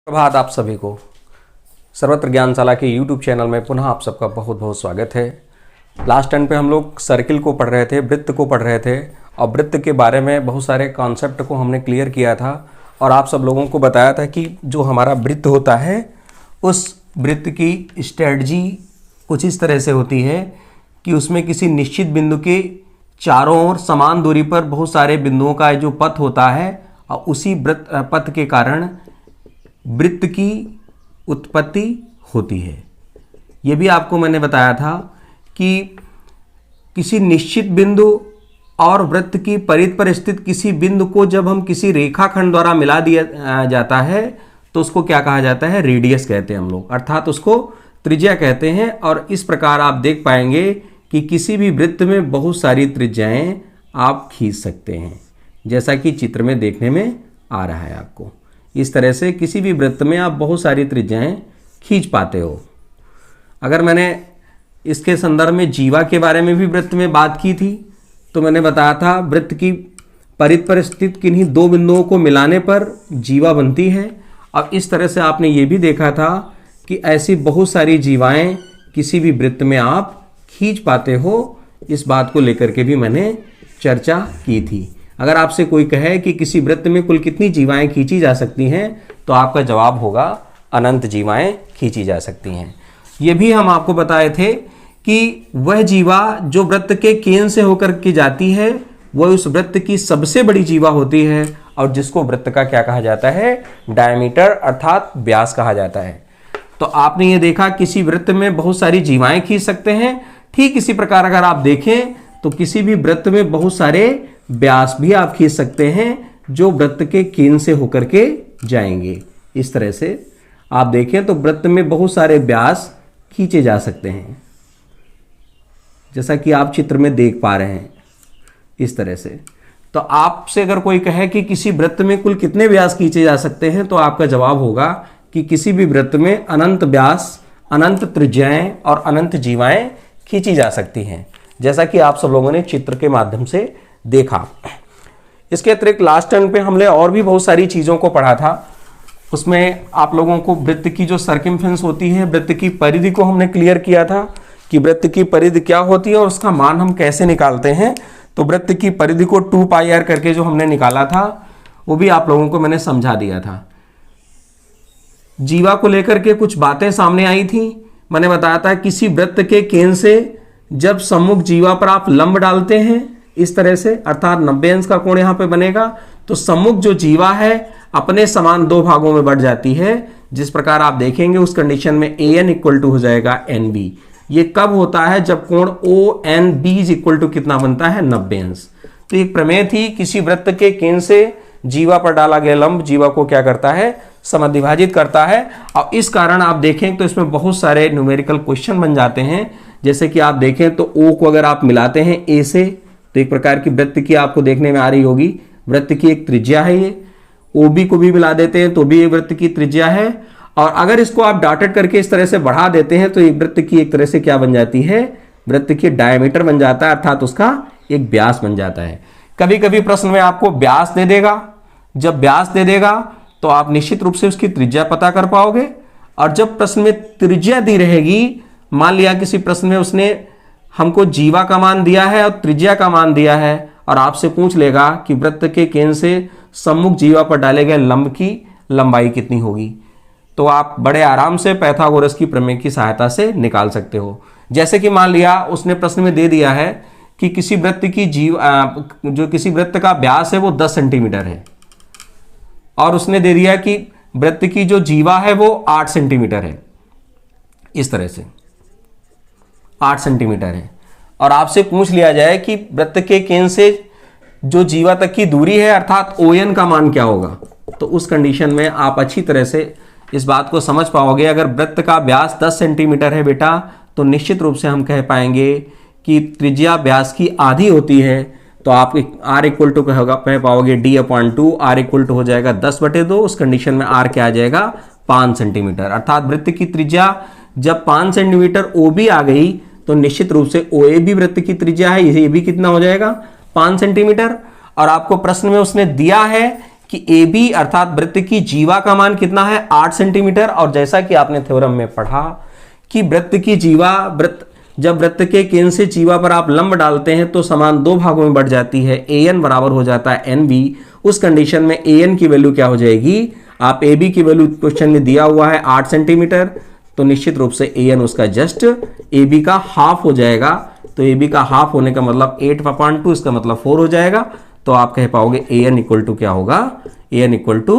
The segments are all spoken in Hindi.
प्रभात आप सभी को सर्वत्र ज्ञानशाला के YouTube चैनल में पुनः आप सबका बहुत बहुत स्वागत है। लास्ट टाइम पे हम लोग सर्किल को पढ़ रहे थे, वृत्त को पढ़ रहे थे और वृत्त के बारे में बहुत सारे कॉन्सेप्ट को हमने क्लियर किया था और आप सब लोगों को बताया था कि जो हमारा वृत्त होता है उस वृत्त की स्ट्रेटजी कुछ इस तरह से होती है कि उसमें किसी निश्चित बिंदु के चारों ओर समान दूरी पर बहुत सारे बिंदुओं का जो पथ होता है और उसी वृत्त पथ के कारण वृत्त की उत्पत्ति होती है। ये भी आपको मैंने बताया था कि किसी निश्चित बिंदु और वृत्त की परिधि पर स्थित किसी बिंदु को जब हम किसी रेखाखंड द्वारा मिला दिया जाता है तो उसको क्या कहा जाता है, रेडियस कहते हैं हम लोग, अर्थात उसको त्रिज्या कहते हैं। और इस प्रकार आप देख पाएंगे कि किसी भी वृत्त में बहुत सारी त्रिज्याएं आप खींच सकते हैं, जैसा कि चित्र में देखने में आ रहा है आपको। इस तरह से किसी भी वृत्त में आप बहुत सारी त्रिज्याएं खींच पाते हो। अगर मैंने इसके संदर्भ में जीवा के बारे में भी वृत्त में बात की थी तो मैंने बताया था वृत्त की परिधि पर स्थित किन्हीं दो बिंदुओं को मिलाने पर जीवा बनती है। अब इस तरह से आपने ये भी देखा था कि ऐसी बहुत सारी जीवाएं किसी भी वृत्त में आप खींच पाते हो। इस बात को लेकर के भी मैंने चर्चा की थी। अगर आपसे कोई कहे कि किसी वृत्त में कुल कितनी जीवाएं खींची जा सकती हैं तो आपका जवाब होगा अनंत जीवाएं खींची जा सकती हैं। ये भी हम आपको बताए थे कि वह जीवा जो वृत्त के केंद्र से होकर के जाती है वह उस वृत्त की सबसे बड़ी जीवा होती है और जिसको वृत्त का क्या कहा जाता है, डायमीटर अर्थात व्यास कहा जाता है। तो आपने ये देखा किसी वृत्त में बहुत सारी जीवाएं खींच सकते हैं। ठीक इसी प्रकार अगर आप देखें तो किसी भी वृत्त में बहुत सारे व्यास भी आप खींच सकते हैं जो वृत्त के केंद्र से होकर के जाएंगे। इस तरह से आप देखें तो वृत्त में बहुत सारे व्यास खींचे जा सकते हैं, जैसा कि आप चित्र में देख पा रहे हैं इस तरह से। तो आपसे अगर कोई कहे कि किसी वृत्त में कुल कितने व्यास खींचे जा सकते हैं तो आपका जवाब होगा कि किसी भी वृत्त में अनंत व्यास, अनंत त्रिज्याएं और अनंत जीवाएं खींची जा सकती हैं, जैसा कि आप सब लोगों ने चित्र के माध्यम से देखा। इसके अतिरिक्त लास्ट टाइम पे हमने और भी बहुत सारी चीज़ों को पढ़ा था। उसमें आप लोगों को वृत्त की जो सर्कमफेरेंस होती है, वृत्त की परिधि को हमने क्लियर किया था कि वृत्त की परिधि क्या होती है और उसका मान हम कैसे निकालते हैं। तो वृत्त की परिधि को 2πr करके जो हमने निकाला था वो भी आप लोगों को मैंने समझा दिया था। जीवा को लेकर के कुछ बातें सामने आई थी। मैंने बताया था किसी वृत्त के केंद्र से जब सम्मुख जीवा पर आप लंब डालते हैं इस तरह से, अर्थात 90 अंश का कोण यहां पे बनेगा, तो सम्मुख जो जीवा है अपने समान दो भागों में बढ़ जाती है। जिस प्रकार आप देखेंगे उस कंडीशन में an इक्वल टू हो जाएगा nb। ये कब होता है, जब कोण ONB इक्वल टू कितना बनता है, 90 अंश। तो एक प्रमेय थी, किसी वृत्त के केंद्र से जीवा पर डाला गया लंब जीवा को क्या करता है, समद्विभाजित करता है। और इस कारण आप देखें तो इसमें बहुत सारे न्यूमेरिकल क्वेश्चन बन जाते हैं। जैसे कि आप देखें तो O को अगर आप मिलाते हैं A से तो एक प्रकार की वृत्त की आपको देखने में आ रही होगी, वृत्त की एक त्रिज्या है। ये OB को भी मिला देते हैं तो भी एक वृत्त की त्रिज्या है। और अगर इसको आप डॉटेड करके इस तरह से बढ़ा देते हैं तो एक वृत्त की एक तरह से क्या बन जाती है, वृत्त की डायमीटर बन जाता है, अर्थात उसका एक व्यास बन जाता है। कभी कभी प्रश्न में आपको व्यास दे देगा, जब व्यास दे देगा तो आप निश्चित रूप से उसकी त्रिज्या पता कर पाओगे। और जब प्रश्न में त्रिज्या दी रहेगी, मान लिया किसी प्रश्न में उसने हमको जीवा का मान दिया है और त्रिज्या का मान दिया है और आपसे पूछ लेगा कि वृत्त के केंद्र से सम्मुख जीवा पर डाले गए लंब की लंबाई कितनी होगी, तो आप बड़े आराम से पाइथागोरस की प्रमेय की सहायता से निकाल सकते हो। जैसे कि मान लिया उसने प्रश्न में दे दिया है कि किसी वृत्त की जो किसी वृत्त का व्यास है वो 10 सेंटीमीटर है और उसने दे दिया कि वृत्त की जो जीवा है वो 8 सेंटीमीटर है, इस तरह से 8 सेंटीमीटर है। और आपसे पूछ लिया जाए कि वृत्त के केंद्र से जो जीवा तक की दूरी है अर्थात ON का मान क्या होगा, तो उस कंडीशन में आप अच्छी तरह से इस बात को समझ पाओगे। अगर वृत्त का व्यास 10 सेंटीमीटर है बेटा तो निश्चित रूप से हम कह पाएंगे कि त्रिज्या व्यास की आधी होती है। तो आप R इक्वल टू कह पाओगे D/2, R इक्वल टू हो जाएगा 10/2। उस कंडीशन में R क्या आ जाएगा, 5 सेंटीमीटर। अर्थात वृत्त की त्रिज्या जब 5 सेंटीमीटर OB आ गई तो निश्चित रूप से OA भी वृत्त की त्रिज्या है, ये भी कितना हो जाएगा, 5 सेंटीमीटर। और आपको प्रश्न में उसने दिया है कि ए बी अर्थात वृत्त की जीवा का मान कितना है 8 सेंटीमीटर। और जैसा कि आपने थ्योरम में पढ़ा कि वृत्त की जीवा जब वृत्त के केंद्र से जीवा पर आप लंब डालते हैं तो समान दो भागों में बढ़ जाती है, ए एन बराबर हो जाता है एन बी। उस कंडीशन में ए एन की वैल्यू क्या हो जाएगी, आप ए बी की वैल्यू क्वेश्चन में दिया हुआ है 8 सेंटीमीटर, तो निश्चित रूप से ए एन उसका जस्ट ए बी का हाफ हो जाएगा। तो ए बी का हाफ होने का मतलब 8/2, इसका मतलब 4 हो जाएगा। तो आप कह पाओगे ए एन इक्वल टू क्या होगा, A N equal to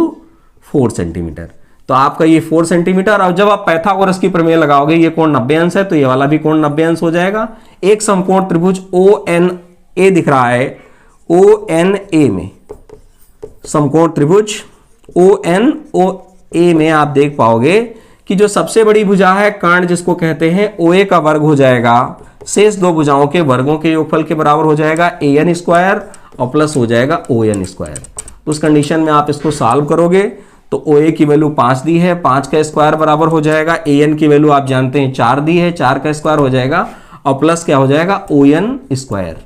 4 centimetre. तो आपका ये 4 सेंटीमीटर। और जब आप पाइथागोरस की प्रमेय लगाओगे, ये कोण 90 अंश है तो ये वाला भी कोण 90 अंश हो जाएगा। एक समकोण त्रिभुज ओ एन ए दिख रहा है, ओ एन ए में समकोण त्रिभुज ओ एन ओ ए में आप देख पाओगे कि जो सबसे बड़ी भुजा है कर्ण जिसको कहते हैं ओ ए का वर्ग हो जाएगा, शेष दो भुजाओं के वर्गों के योगफल के बराबर हो जाएगा ए एन स्क्वायर और प्लस हो जाएगा ओ एन स्क्वायर। उस कंडीशन में आप इसको सॉल्व करोगे तो ओ ए की वैल्यू 5 दी है, 5 का स्क्वायर बराबर हो जाएगा, ए एन की वैल्यू आप जानते हैं 4 दी है, 4 का स्क्वायर हो जाएगा और प्लस क्या हो जाएगा ओ एन स्क्वायर।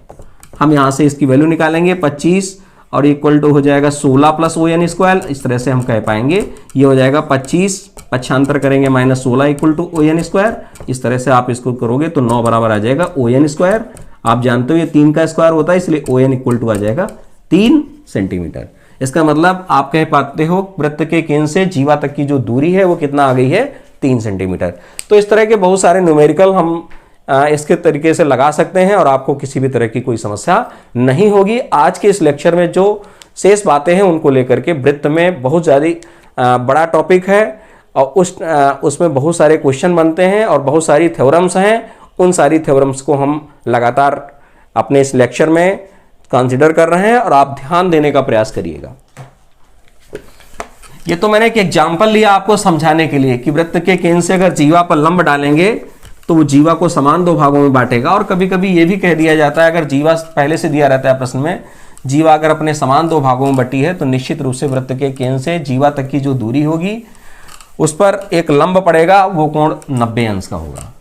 हम यहां से इसकी वैल्यू निकालेंगे 25 और इक्वल टू हो जाएगा 16 प्लस ओ एन स्क्वायर। इस तरह से हम कह पाएंगे ये हो जाएगा 25 पक्षांतर करेंगे -16 equal to O N square. इस तरह से आप इसको करोगे तो 9 बराबर आ जाएगा ओ एन स्क्वायर। आप जानते हो ये 3 का स्क्वायर होता है, इसलिए ओ एन इक्वल टू आ जाएगा 3 सेंटीमीटर। इसका मतलब आप कह पाते हो वृत्त के केंद्र से जीवा तक की जो दूरी है वो कितना आ गई है 3 सेंटीमीटर। तो इस तरह के बहुत सारे न्यूमेरिकल हम इसके तरीके से लगा सकते हैं और आपको किसी भी तरह की कोई समस्या नहीं होगी। आज के इस लेक्चर में जो शेष बातें हैं उनको लेकर के वृत्त में बहुत ज़्यादा बड़ा टॉपिक है और उसमें बहुत सारे क्वेश्चन बनते हैं और बहुत सारी थ्योरम्स हैं। उन सारी थ्योरम्स को हम लगातार अपने इस लेक्चर में कंसिडर कर रहे हैं और आप ध्यान देने का प्रयास करिएगा। ये तो मैंने एक एग्जाम्पल लिया आपको समझाने के लिए कि वृत्त के केंद्र से अगर जीवा पर लंब डालेंगे तो वो जीवा को समान दो भागों में बांटेगा। और कभी कभी ये भी कह दिया जाता है, अगर जीवा पहले से दिया रहता है प्रश्न में, जीवा अगर अपने समान दो भागों में बटी है तो निश्चित रूप से वृत्त के केंद्र से जीवा तक की जो दूरी होगी उस पर एक लंब पड़ेगा, वो कोण 90 अंश का होगा।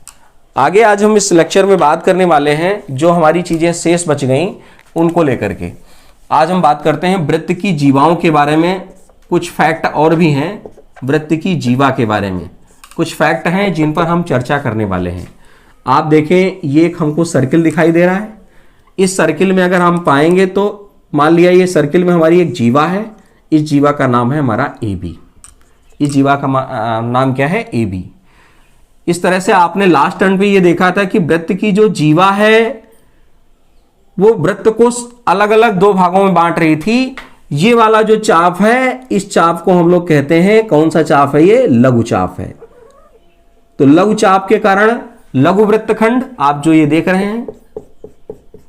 आगे आज हम इस लेक्चर में बात करने वाले हैं जो हमारी चीजें शेष बच गई उनको लेकर के। आज हम बात करते हैं वृत्त की जीवाओं के बारे में। कुछ फैक्ट और भी हैं वृत्त की जीवा के बारे में, कुछ फैक्ट हैं जिन पर हम चर्चा करने वाले हैं। आप देखें ये एक हमको सर्किल दिखाई दे रहा है। इस सर्किल में अगर हम पाएंगे तो मान लिया ये सर्किल में हमारी एक जीवा है, इस जीवा का नाम है हमारा ए बी। इस जीवा का नाम क्या है, ए बी। इस तरह से आपने लास्ट टर्न पे ये देखा था कि वृत्त की जो जीवा है वो वृत्त को अलग अलग दो भागों में बांट रही थी। ये वाला जो चाप है, इस चाप को हम लोग कहते हैं, कौन सा चाप है ये, लघु चाप है। तो लघु चाप के कारण लघु वृत्तखंड आप जो ये देख रहे हैं,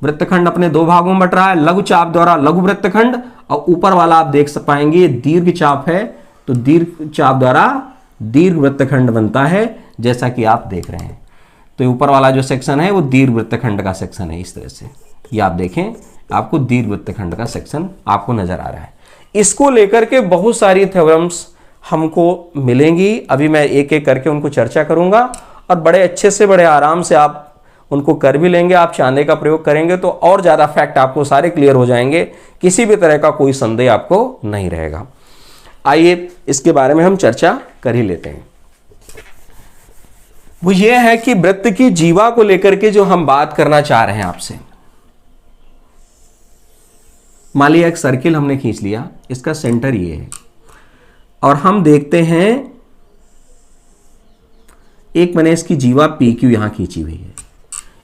वृत्तखंड अपने दो भागों में बट रहा है, लघु चाप द्वारा लघु वृत्तखंड। और ऊपर वाला आप देख पाएंगे दीर्घ चाप है, तो दीर्घ चाप द्वारा दीर्घ वृत्तखंड बनता है, जैसा कि आप देख रहे हैं। तो ऊपर वाला जो सेक्शन है वो दीर्घ वृत्तखंड का सेक्शन है। इस तरह से ये आप देखें, आपको दीर्घ वृत्तखंड का सेक्शन आपको नजर आ रहा है। इसको लेकर के बहुत सारी थ्योरम्स हमको मिलेंगी। अभी मैं एक एक करके उनको चर्चा करूंगा और बड़े अच्छे से बड़े आराम से आप उनको कर भी लेंगे। आप चांदे का प्रयोग करेंगे तो और ज़्यादा फैक्ट आपको सारे क्लियर हो जाएंगे, किसी भी तरह का कोई संदेह आपको नहीं रहेगा। आइए इसके बारे में हम चर्चा कर ही लेते हैं। वो ये है कि वृत्त की जीवा को लेकर के जो हम बात करना चाह रहे हैं आपसे। मान लिया एक सर्किल हमने खींच लिया, इसका सेंटर ये है और हम देखते हैं एक मैंने इसकी जीवा पी क्यू यहां खींची हुई है।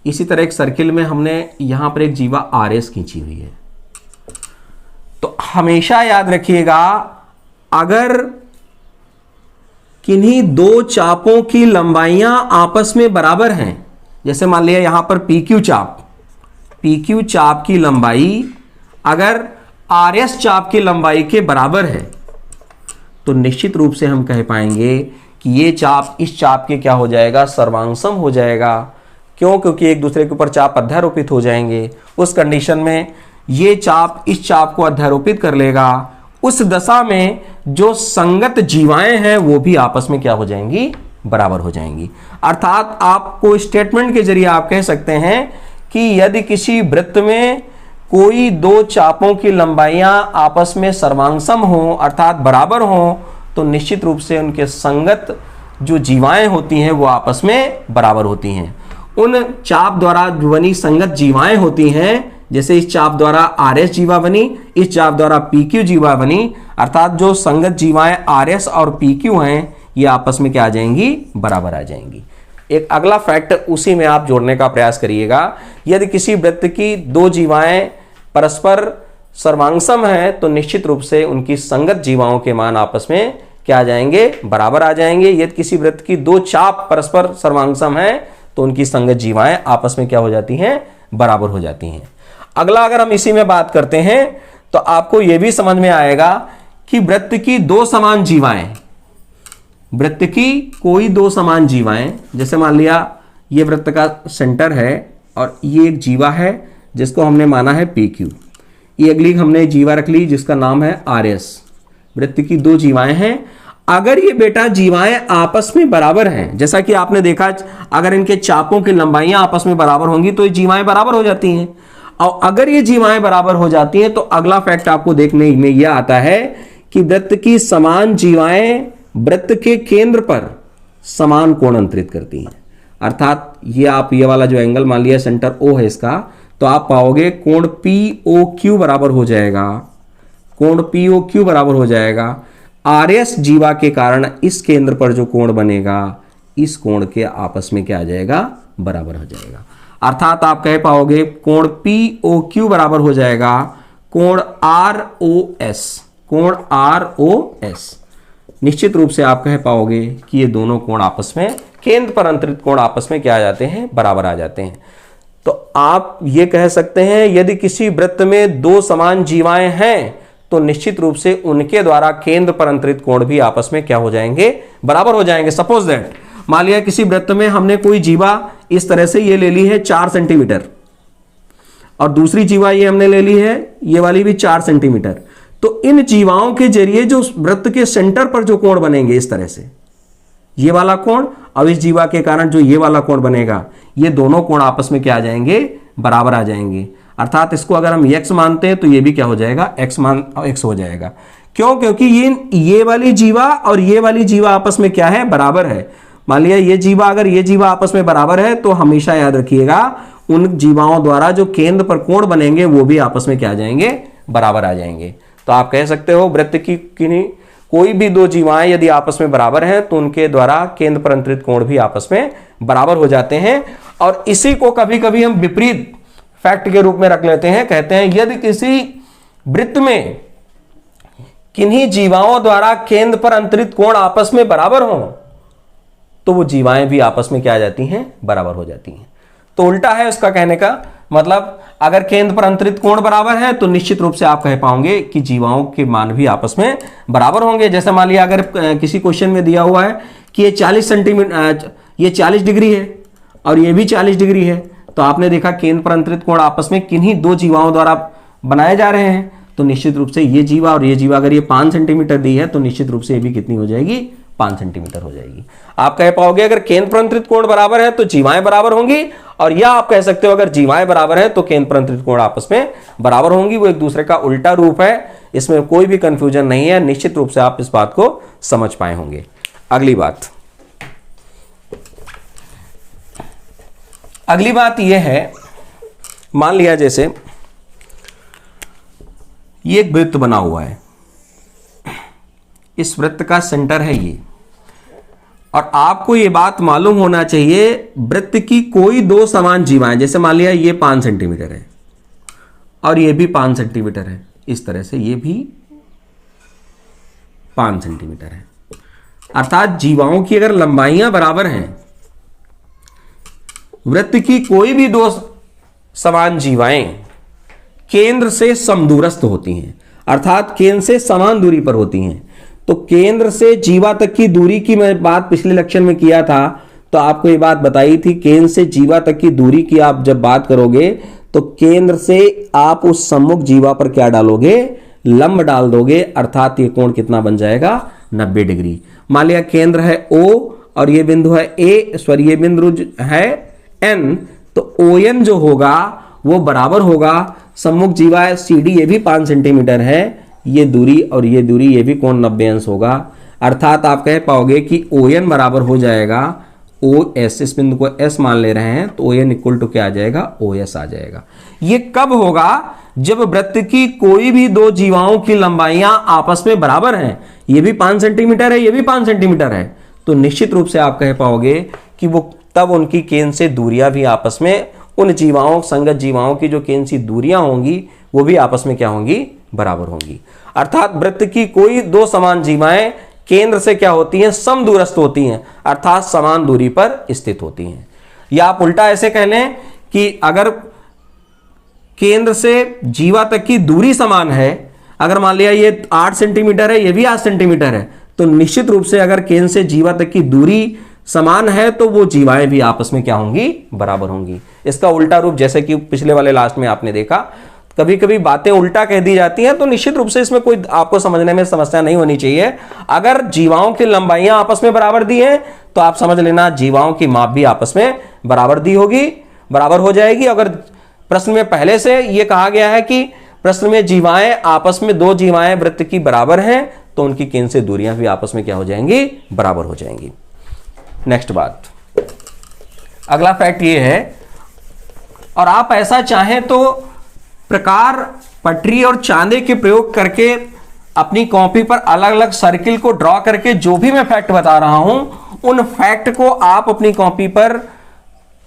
इसी तरह एक सर्किल में हमने यहां पर एक जीवा आर एस खींची हुई है। तो हमेशा याद रखिएगा, अगर किन्हीं दो चापों की लंबाइयां आपस में बराबर हैं, जैसे मान लिया यहां पर पी क्यू चाप की लंबाई अगर आर एस चाप की लंबाई के बराबर है तो निश्चित रूप से हम कह पाएंगे कि ये चाप इस चाप के क्या हो जाएगा, सर्वांगसम हो जाएगा। क्यों? क्योंकि एक दूसरे के ऊपर चाप अध्यारोपित हो जाएंगे। उस कंडीशन में ये चाप इस चाप को अध्यारोपित कर लेगा। उस दशा में जो संगत जीवाएं हैं वो भी आपस में क्या हो जाएंगी, बराबर हो जाएंगी। अर्थात आपको स्टेटमेंट के जरिए आप कह सकते हैं कि यदि किसी वृत्त में कोई दो चापों की लंबाइयां आपस में सर्वांगसम हो अर्थात बराबर हो, तो निश्चित रूप से उनके संगत जो जीवाएं होती हैं वो आपस में बराबर होती हैं। उन चाप द्वारा बनी संगत जीवाएं होती हैं, जैसे इस चाप द्वारा RS जीवा बनी, इस चाप द्वारा PQ जीवा बनी, अर्थात जो संगत जीवाएं RS और PQ हैं ये आपस में क्या आ जाएंगी, बराबर आ जाएंगी। एक अगला फैक्ट उसी में आप जोड़ने का प्रयास करिएगा। यदि किसी वृत्त की दो जीवाएं परस्पर सर्वांगसम है तो निश्चित रूप से उनकी संगत जीवाओं के मान आपस में क्या आ जाएंगे, बराबर आ जाएंगे। यदि किसी वृत्त की दो चाप परस्पर सर्वांगसम है तो उनकी संगत जीवाएं आपस में क्या हो जाती हैं, बराबर हो जाती हैं। अगला अगर हम इसी में बात करते हैं तो आपको यह भी समझ में आएगा कि वृत्त की दो समान जीवाएं, वृत्त की कोई दो समान जीवाएं, जैसे मान लिया ये वृत्त का सेंटर है और ये एक जीवा है जिसको हमने माना है PQ, ये अगली हमने जीवा रख ली जिसका नाम है RS। वृत्त की दो जीवाएं हैं, अगर ये बेटा जीवाएं आपस में बराबर हैं, जैसा कि आपने देखा अगर इनके चापों की लंबाइयां आपस में बराबर होंगी तो ये जीवाएं बराबर हो जाती हैं। और अगर ये जीवाएं बराबर हो जाती हैं तो अगला फैक्ट आपको देखने में यह आता है कि वृत्त की समान जीवाएं वृत्त के केंद्र पर समान कोण अंतरित करती हैं। अर्थात ये आप ये वाला जो एंगल मान लिया सेंटर O है इसका, तो आप पाओगे कोण POQ बराबर हो जाएगा, कोण POQ बराबर हो जाएगा RS जीवा के कारण इस केंद्र पर जो कोण बनेगा इस कोण के आपस में क्या आ जाएगा, बराबर हो जाएगा। अर्थात आप कह पाओगे कोण POQ बराबर हो जाएगा कोण ROS, कोण ROS। निश्चित रूप से आप कह पाओगे कि ये दोनों कोण आपस में, केंद्र पर अंतरित कोण आपस में क्या आ जाते हैं, बराबर आ जाते हैं। तो आप ये कह सकते हैं यदि किसी वृत्त में दो समान जीवाएं हैं तो निश्चित रूप से उनके द्वारा केंद्र पर अंतरित कोण भी आपस में क्या हो जाएंगे, बराबर हो जाएंगे। सपोज दैट मान लिया किसी वृत्त में हमने कोई जीवा इस तरह से ये ले ली है 4 सेंटीमीटर और दूसरी जीवा ये हमने ले ली है ये वाली भी 4 सेंटीमीटर, तो इन जीवाओं के जरिए जो वृत्त के सेंटर पर जो कोण बनेंगे इस तरह से ये वाला कोण और इस जीवा के कारण जो ये वाला कोण बनेगा, ये दोनों कोण आपस में क्या आ जाएंगे, बराबर आ जाएंगे। अर्थात इसको अगर हम x मानते हैं तो ये भी क्या हो जाएगा, x हो जाएगा। क्यों? क्योंकि ये वाली जीवा और ये वाली जीवा आपस में क्या है, बराबर है। मान लिया ये जीवा अगर ये जीवा आपस में बराबर है तो हमेशा याद रखिएगा उन जीवाओं द्वारा जो केंद्र पर कोण बनेंगे वो भी आपस में क्या आ जाएंगे, बराबर आ जाएंगे। तो आप कह सकते हो वृत्त की कोई भी दो जीवाएं यदि आपस में बराबर हैं तो उनके द्वारा केंद्र पर अंतरित कोण भी आपस में बराबर हो जाते हैं। और इसी को कभी कभी हम विपरीत फैक्ट के रूप में रख लेते हैं, कहते हैं यदि किसी वृत्त में किन्हीं जीवाओं द्वारा केंद्र पर अंतरित कोण आपस में बराबर हो तो वो जीवाएं भी आपस में क्या आ जाती हैं, बराबर हो जाती हैं। तो उल्टा है उसका कहने का मतलब, अगर केंद्र पर अंतरित कोण बराबर है तो निश्चित रूप से आप कह पाओगे कि जीवाओं के मान भी आपस में बराबर होंगे। जैसे मान लिया अगर किसी क्वेश्चन में दिया हुआ है कि ये 40 सेंटीमीटर, ये 40 डिग्री है और ये भी 40 डिग्री है, तो आपने देखा केंद्र पर अंतरित कोण आपस में किन्हीं दो जीवाओं द्वारा बनाए जा रहे हैं, तो निश्चित रूप से ये जीवा और ये जीवा अगर ये 5 सेंटीमीटर दी है तो निश्चित रूप से ये भी कितनी हो जाएगी, 5 सेंटीमीटर हो जाएगी। आप कह पाओगे अगर केंद्र पर अंतरित कोण बराबर है तो जीवाएं बराबर होंगी, और या आप कह सकते हो अगर जीवाएं बराबर है तो केंद्र पर अंतरित कोण आपस में बराबर होंगी। वो एक दूसरे का उल्टा रूप है, इसमें कोई भी कंफ्यूजन नहीं है। निश्चित रूप से आप इस बात को समझ पाए होंगे। अगली बात यह है, मान लिया जैसे ये एक वृत्त बना हुआ है, इस वृत्त का सेंटर है ये, और आपको ये बात मालूम होना चाहिए वृत्त की कोई दो समान जीवाएं, जैसे मान लिया ये 5 सेंटीमीटर है और ये भी 5 सेंटीमीटर है, इस तरह से ये भी 5 सेंटीमीटर है। अर्थात जीवाओं की अगर लंबाइयां बराबर हैं, वृत्त की कोई भी दो समान जीवाएं केंद्र से समदूरस्थ होती हैं, अर्थात केंद्र से समान दूरी पर होती हैं। तो केंद्र से जीवा तक की दूरी की मैं बात पिछले लेक्चर में किया था, तो आपको ये बात बताई थी केंद्र से जीवा तक की दूरी की आप जब बात करोगे तो केंद्र से आप उस सम्मुख जीवा पर क्या डालोगे, लंब डाल दोगे, अर्थात ये कोण कितना बन जाएगा, 90 डिग्री। मान लिया केंद्र है O और ये बिंदु है A, ये बिंदु है N, तो ON जो होगा वो बराबर होगा सम्मुख जीवा CD ये भी 5 सेंटीमीटर है, ये दूरी और ये दूरी, ये भी कोण 90 अंश होगा। अर्थात आप कह पाओगे कि ON बराबर हो जाएगा OS, इस बिंदु को S मान ले रहे हैं तो ON इक्वल टू क्या आ जाएगा, OS आ जाएगा। ये कब होगा, जब वृत्त की कोई भी दो जीवाओं की लंबाइयां आपस में बराबर हैं, ये भी 5 सेंटीमीटर है, ये भी 5 सेंटीमीटर है, तो निश्चित रूप से आप कह पाओगे कि वो तब उनकी केंद्र से दूरियां भी आपस में, उन जीवाओं संगत जीवाओं की जो केंद्र से दूरियां होंगी वो भी आपस में क्या होंगी, बराबर होंगी। अर्थात वृत्त की कोई दो समान जीवाएं केंद्र से क्या होती हैं, समदूरस्थ होती हैं, अर्थात समान दूरी पर स्थित होती हैं। या आप उल्टा ऐसे कह लें कि अगर केंद्र से जीवा तक की दूरी समान है, अगर मान लिया ये 8 सेंटीमीटर है, ये भी 8 सेंटीमीटर है, तो निश्चित रूप से अगर केंद्र से जीवा तक की दूरी समान है तो वो जीवाएं भी आपस में क्या होंगी, बराबर होंगी। इसका उल्टा रूप जैसे कि पिछले वाले लास्ट में आपने देखा, कभी कभी बातें उल्टा कह दी जाती हैं, तो निश्चित रूप से इसमें कोई आपको समझने में समस्या नहीं होनी चाहिए। अगर जीवाओं की लंबाइयां आपस में बराबर दी हैं तो आप समझ लेना जीवाओं की माप भी आपस में बराबर दी होगी, बराबर हो जाएगी। अगर प्रश्न में पहले से यह कहा गया है कि प्रश्न में जीवाएं आपस में, दो जीवाएं वृत्त की बराबर हैं, तो उनकी केंद्र से दूरियां भी आपस में क्या हो जाएंगी, बराबर हो जाएंगी। नेक्स्ट बात, अगला फैक्ट ये है, और आप ऐसा चाहें तो प्रकार, पटरी और चांदे के प्रयोग करके अपनी कॉपी पर अलग अलग सर्किल को ड्रॉ करके जो भी मैं फैक्ट बता रहा हूं, उन फैक्ट को आप अपनी कॉपी पर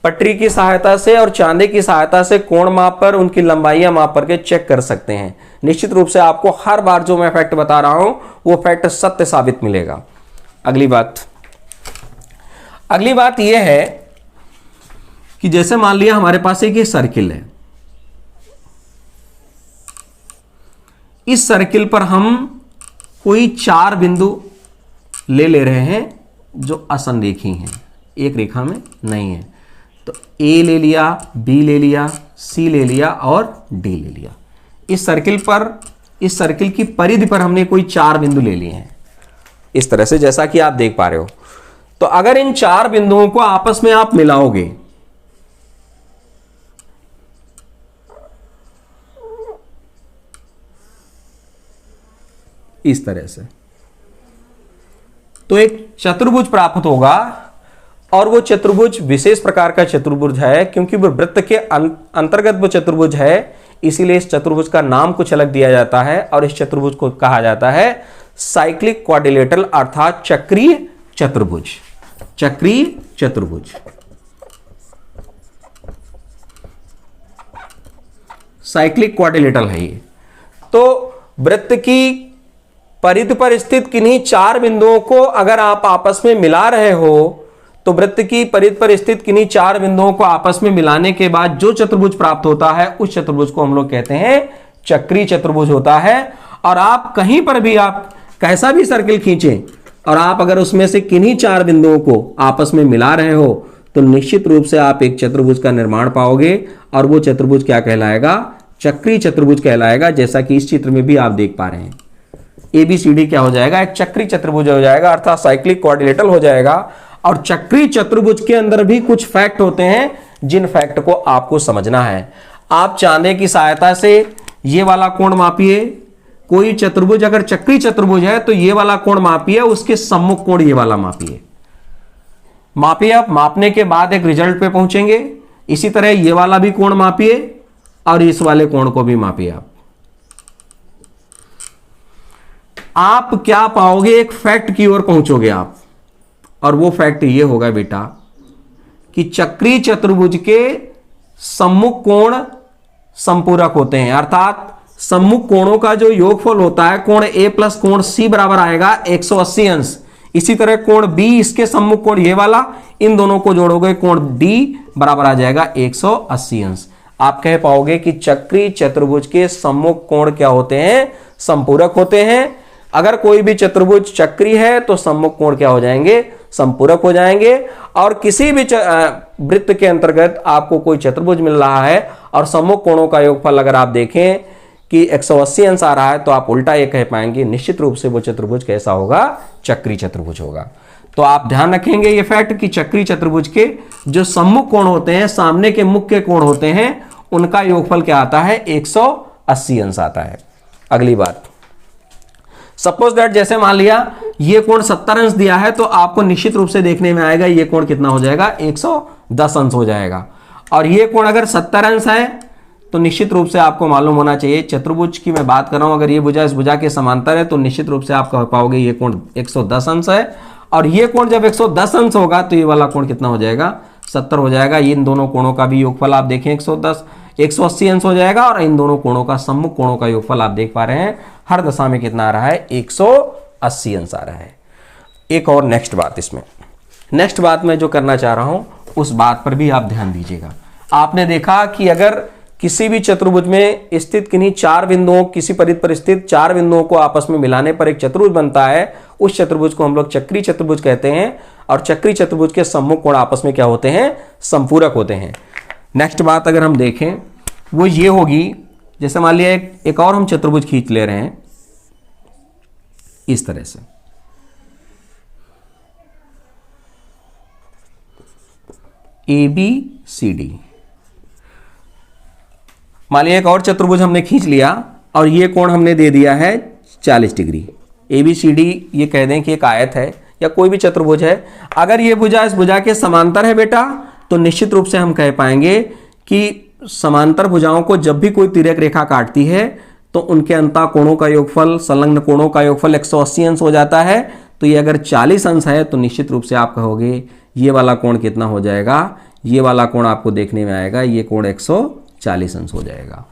पटरी की सहायता से और चांदे की सहायता से कोण माप पर, उनकी लंबाइयां माप करके चेक कर सकते हैं। निश्चित रूप से आपको हर बार जो मैं फैक्ट बता रहा हूं वो फैक्ट सत्य साबित मिलेगा। अगली बात यह है कि जैसे मान लिया हमारे पास एक ये सर्किल है, इस सर्किल पर हम कोई 4 बिंदु ले रहे हैं जो असंरेखी हैं, एक रेखा में नहीं है। तो A ले लिया, B ले लिया, C ले लिया और D ले लिया। इस सर्किल की परिधि पर हमने कोई 4 बिंदु ले लिए हैं, इस तरह से जैसा कि आप देख पा रहे हो। तो अगर इन 4 बिंदुओं को आपस में आप मिलाओगे, इस तरह से, तो एक चतुर्भुज प्राप्त होगा। और वो चतुर्भुज विशेष प्रकार का चतुर्भुज है, क्योंकि वो वृत्त के अंतर्गत वो चतुर्भुज है, इसीलिए इस चतुर्भुज का नाम कुछ अलग दिया जाता है और इस चतुर्भुज को कहा जाता है साइक्लिक क्वाड्रिलेटरल, अर्थात चक्रीय चतुर्भुज। चक्रीय चतुर्भुज, साइक्लिक क्वाड्रिलेटरल है ये। तो वृत्त की परिधि पर स्थित किन्हीं 4 बिंदुओं को अगर आप आपस में मिला रहे हो, तो वृत्त की परिधि पर स्थित किन्हीं 4 बिंदुओं को आपस में मिलाने के बाद जो चतुर्भुज प्राप्त होता है, उस चतुर्भुज को हम लोग कहते हैं चक्रीय चतुर्भुज होता है। और आप कहीं पर भी आप कैसा भी सर्किल खींचें और आप अगर उसमें से किन्हीं 4 बिंदुओं को आपस में मिला रहे हो, तो निश्चित रूप से आप एक चतुर्भुज का निर्माण पाओगे, और वो चतुर्भुज क्या कहलाएगा, चक्रीय चतुर्भुज कहलाएगा। जैसा कि इस चित्र में भी आप देख पा रहे हैं, ABCD क्या हो जाएगा, एक चक्रीय चतुर्भुज हो जाएगा, अर्थात साइक्लिक क्वाड्रिलेटरल हो जाएगा। और चक्रीय चतुर्भुज के अंदर भी कुछ फैक्ट होते हैं, जिन फैक्ट को आपको समझना है। आप चांदे की सहायता से ये वाला कोण मापिए, कोई चतुर्भुज अगर चक्रीय चतुर्भुज है तो ये वाला कोण मापिए, उसके सम्मुख कोण ये वाला मापिए। आप मापने के बाद एक रिजल्ट पे पहुंचेंगे। इसी तरह ये वाला भी कोण मापिए और इस वाले कोण को भी मापिए। आप क्या पाओगे, एक फैक्ट की ओर पहुंचोगे आप, और वो फैक्ट ये होगा बेटा कि चक्रीय चतुर्भुज के सम्मुख कोण संपूरक होते हैं, अर्थात सम्मुख कोणों का जो योगफल होता है, कोण A प्लस कोण C बराबर आएगा 180 अंश। इसी तरह कोण B, इसके सम्मुख कोण ये वाला, इन दोनों को जोड़ोगे कोण D बराबर आ जाएगा 180 अंश। आप कह पाओगे कि चक्रीय चतुर्भुज के सम्मुख कोण क्या होते हैं, संपूरक होते हैं। अगर कोई भी चतुर्भुज चक्रीय है तो सम्मुख कोण क्या हो जाएंगे, संपूरक हो जाएंगे। और किसी भी वृत्त के अंतर्गत आपको कोई चतुर्भुज मिल रहा है और सम्मुख कोणों का योगफल अगर आप देखें कि 180 अंश आ रहा है, तो आप उल्टा ये कह पाएंगे निश्चित रूप से वो चतुर्भुज कैसा होगा, चक्रीय चतुर्भुज होगा। तो आप ध्यान रखेंगे ये फैक्ट कि चक्रीय चतुर्भुज के जो सम्मुख कोण होते हैं, सामने के मुख्य कोण होते हैं, उनका योगफल क्या आता है, 180 अंश आता है। अगली बात, सपोज दैट जैसे मान लिया ये कोण 70 अंश दिया है, तो आपको निश्चित रूप से देखने में आएगा ये कोण कितना हो जाएगा, 110 अंश हो जाएगा। और ये कोण अगर 70 अंश है तो निश्चित रूप से आपको मालूम होना चाहिए, चतुर्भुज की मैं बात कर रहा हूं, अगर ये भुजा इस भुजा के समांतर है तो निश्चित रूप से आप कह पाओगे ये कोण 110 अंश है। और ये कोण जब 110 अंश होगा तो ये वाला कोण कितना हो जाएगा, 70 हो जाएगा। इन दोनों कोणों का भी योगफल आप देखें 180 अंश हो जाएगा, और इन दोनों कोणों का सम्मुख कोणों का योगफल आप देख पा रहे हैं हर दशा में कितना आ रहा है, 180 अंश आ रहा है। एक और नेक्स्ट बात, इसमें नेक्स्ट बात मैं जो करना चाह रहा हूं उस बात पर भी आप ध्यान दीजिएगा। आपने देखा कि अगर किसी भी चतुर्भुज में स्थित किन्हीं चार बिंदुओं, किसी परिधि पर स्थित चार बिंदुओं को आपस में मिलाने पर एक चतुर्भुज बनता है, उस चतुर्भुज को हम लोग चक्रीय चतुर्भुज कहते हैं। और चक्रीय चतुर्भुज के सम्मुख कोण आपस में क्या होते हैं, संपूरक होते हैं। नेक्स्ट बात अगर हम देखें वो ये होगी, जैसे मान लिया एक और हम चतुर्भुज खींच ले रहे हैं इस तरह से, ABCD। मान लिया एक और चतुर्भुज हमने खींच लिया और ये कोण हमने दे दिया है 40 डिग्री। ABCD ये कह दें कि एक आयत है या कोई भी चतुर्भुज है। अगर ये भुजा इस भुजा के समांतर है बेटा, तो निश्चित रूप से हम कह पाएंगे कि समांतर भुजाओं को जब भी कोई तिर्यक रेखा काटती है तो उनके अंतः कोणों का योगफल, संलग्न कोणों का योगफल 180 अंश हो जाता है। तो ये अगर 40 अंश है तो निश्चित रूप से आप कहोगे ये वाला कोण कितना हो जाएगा, ये वाला कोण आपको देखने में आएगा, ये कोण 140 अंश हो जाएगा।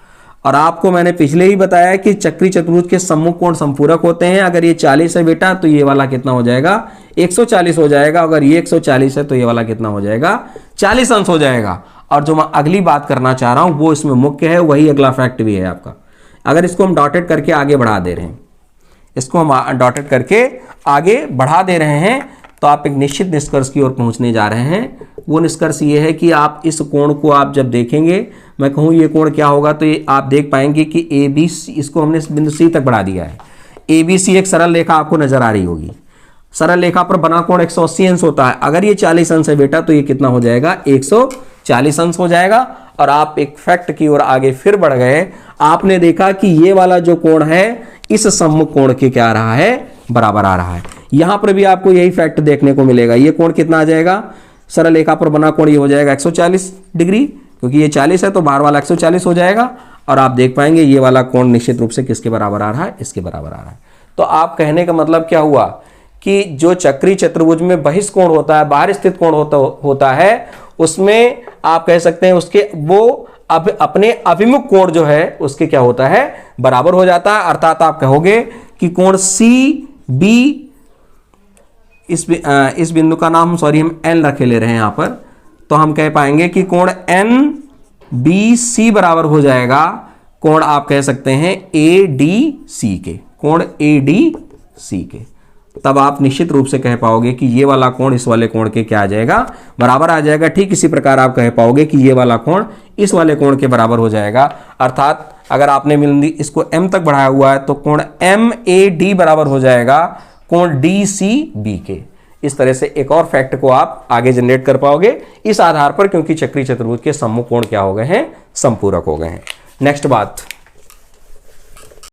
और आपको मैंने पिछले ही बताया कि चक्रीय चतुर्भुज के सम्मुख कोण संपूरक होते हैं। अगर ये 40 है बेटा तो ये वाला कितना हो जाएगा, 140 हो जाएगा। अगर ये 140 है तो ये वाला कितना हो जाएगा, 40 अंश हो जाएगा। और जो मैं अगली बात करना चाह रहा हूं वो इसमें मुख्य है, वही अगला फैक्ट भी है आपका। अगर इसको हम डॉटेड करके आगे बढ़ा दे रहे हैं, इसको हम डॉटेड करके आगे बढ़ा दे रहे हैं, तो आप एक निश्चित निष्कर्ष की ओर पहुंचने जा रहे हैं। वो निष्कर्ष ये है कि आप इस कोण को आप जब देखेंगे, मैं कहूँ ये कोण क्या होगा, तो ये आप देख पाएंगे कि ABC, इसको हमने बिंदु C तक बढ़ा दिया है। ABC एक सरल रेखा आपको नजर आ रही होगी। सरल रेखा पर बना कोण 180 अंश होता है। अगर ये 40 अंश है बेटा तो ये कितना हो जाएगा, 140 अंश हो जाएगा। और आप एक फैक्ट की ओर आगे फिर बढ़ गए, आपने देखा कि ये वाला जो कोण है इस सम्मुख कोण के क्या आ रहा है, बराबर आ रहा है। यहां पर भी आपको यही फैक्ट देखने को मिलेगा। ये कोण कितना आ जाएगा, सरल रेखा पर बना कोण ये हो जाएगा 140 डिग्री, क्योंकि ये 40 है तो बाहर वाला 140 हो जाएगा। और आप देख पाएंगे ये वाला कोण निश्चित रूप से किसके बराबर आ रहा है, इसके बराबर आ रहा है। तो आप कहने का मतलब क्या हुआ कि जो चक्रीय चतुर्भुज में बहिष्ठ कोण होता है, बाहर स्थित कोण होता है, उसमें आप कह सकते हैं उसके वो अपने अभिमुख कोण जो है उसके क्या होता है, बराबर हो जाता है। अर्थात आप कहोगे कि कोण CB, इस बिंदु का नाम हम N रखे ले रहे हैं यहां पर, तो हम कह पाएंगे कि कोण NBC बराबर हो जाएगा कोण आप कह सकते हैं ADC के, कोण ADC के। तब आप निश्चित रूप से कह पाओगे कि ये वाला कोण इस वाले कोण के क्या आ जाएगा, बराबर आ जाएगा। ठीक इसी प्रकार आप कह पाओगे कि ये वाला कोण इस वाले कोण के बराबर हो जाएगा। अर्थात अगर आपने बिंदु इसको M तक बढ़ाया हुआ है तो कोण MAD बराबर हो जाएगा कोण DCB के। इस तरह से एक और फैक्ट को आप आगे जनरेट कर पाओगे इस आधार पर, क्योंकि चक्रीय चतुर्भुज के सम्मुख कोण क्या हो गए हैं, संपूरक हो गए हैं। नेक्स्ट बात,